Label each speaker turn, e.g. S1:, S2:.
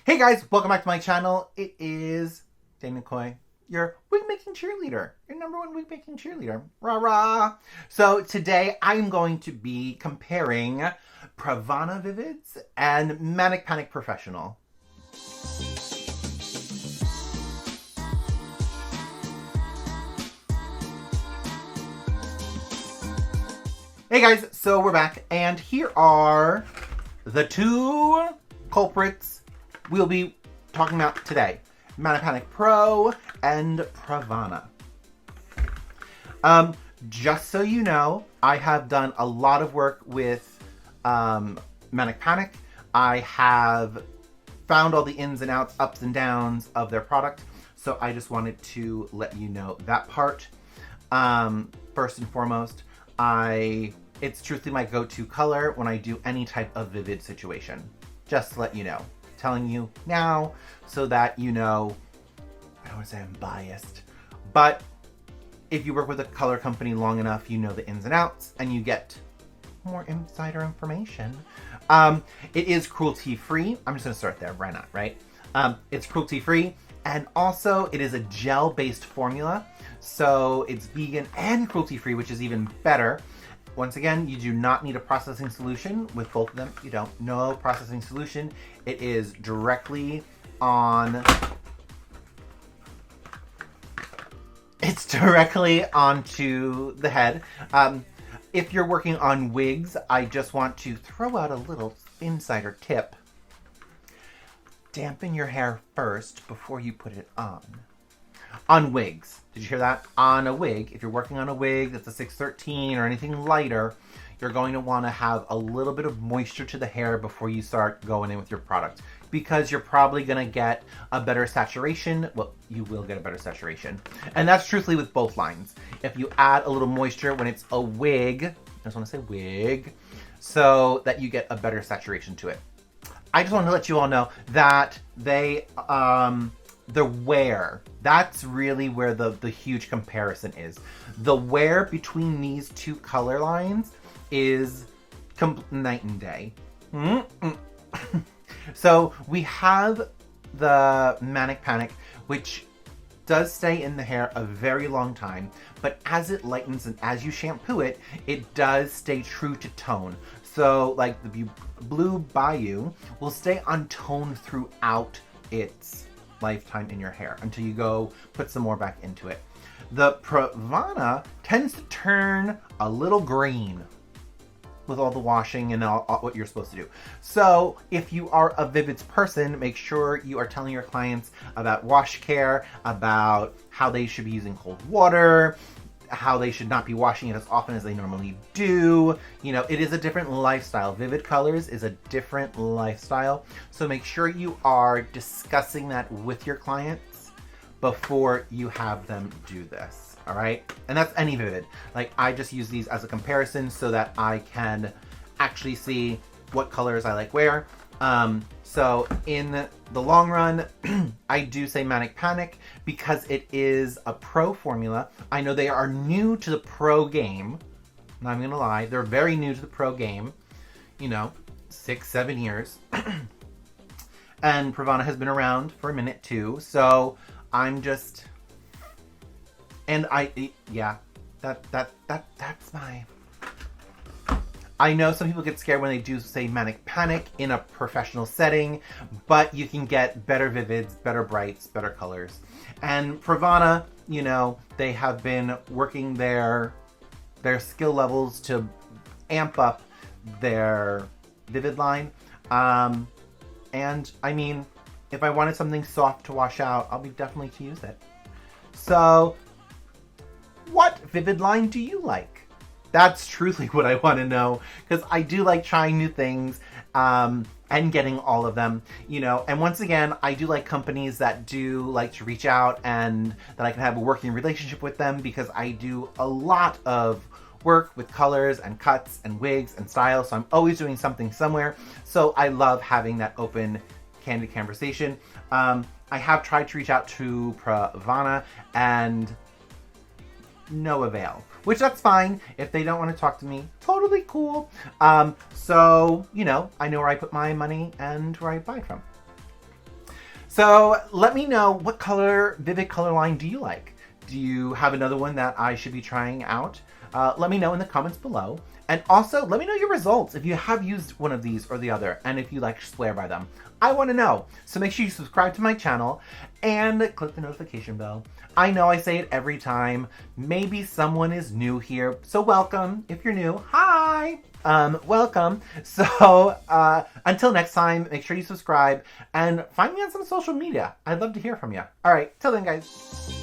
S1: Hey guys, welcome back to my channel. It is Dana Koye, your wig making cheerleader, your number one wig making cheerleader. Rah rah. So today I'm going to be comparing Pravana Vivids and Manic Panic Professional. Hey guys, so we're back and here are the two culprits we'll be talking about today. Manic Panic Pro and Pravana. Just so you know, I have done a lot of work with Manic Panic. I have found all the ins and outs, ups and downs of their product. So I just wanted to let you know that part. First and foremost, it's truthfully my go-to color when I do any type of vivid situation. Just to let you know. Telling you now so that you know, I don't want to say I'm biased, but if you work with a color company long enough, you know the ins and outs and you get more insider information. It is cruelty free. I'm just going to start there. Why not, right? It's cruelty free, and also it is a gel based formula. So it's vegan and cruelty free, which is even better. Once again, you do not need a processing solution. With both of them, you don't. No processing solution. It is directly on... It's directly onto the head. If you're working on wigs, I just want to throw out a little insider tip. Dampen your hair first before you put it on. On wigs. Did you hear that? On a wig, if you're working on a wig that's a 613 or anything lighter, you're going to want to have a little bit of moisture to the hair before you start going in with your product, because you're probably going to get a better saturation. Well, you will get a better saturation. And that's truthfully with both lines. If you add a little moisture when it's a wig, I just want to say wig, so that you get a better saturation to it. I just want to let you all know that the wear, that's really where the huge comparison is. The wear between these two color lines is night and day. So we have the Manic Panic, which does stay in the hair a very long time, but as it lightens and as you shampoo it, it does stay true to tone. So like the Blue Bayou will stay on tone throughout its lifetime in your hair until you go put some more back into it. The Pravana tends to turn a little green with all the washing and all what you're supposed to do. So if you are a Vivids person, make sure you are telling your clients about wash care, about how they should be using cold water, how they should not be washing it as often as they normally do. You know, it is a different lifestyle. Vivid colors is a different lifestyle. So make sure you are discussing that with your clients before you have them do this. All right. And that's any Vivid. Like, I just use these as a comparison so that I can actually see what colors I like where. So in the long run, I do say Manic Panic because it is a pro formula. I know they are new to the pro game. Not even gonna lie, they're very new to the pro game. You know, 6-7 years. And Pravana has been around for a minute too. So I'm just, and that's my. I know some people get scared when they do say Manic Panic in a professional setting, but you can get better vivids, better brights, better colors. And Pravana, you know, they have been working their skill levels to amp up their vivid line. And I mean, if I wanted something soft to wash out, I'll be definitely to use it. So, what vivid line do you like? That's truly what I want to know, because I do like trying new things and getting all of them, you know. And once again, I do like companies that do like to reach out and that I can have a working relationship with them, because I do a lot of work with colors and cuts and wigs and styles. So I'm always doing something somewhere. So I love having that open, candid conversation. I have tried to reach out to Pravana and no avail. Which, that's fine. If they don't want to talk to me, totally cool. So, you know, I know where I put my money and where I buy from. So let me know, what color, vivid color line do you like? Do you have another one that I should be trying out? Let me know in the comments below. And also, let me know your results if you have used one of these or the other, and if you like swear by them. I want to know. So make sure you subscribe to my channel and click the notification bell. I know I say it every time. Maybe someone is new here, so welcome. If you're new, hi! Welcome. So, until next time, make sure you subscribe and find me on some social media. I'd love to hear from you. All right, till then, guys.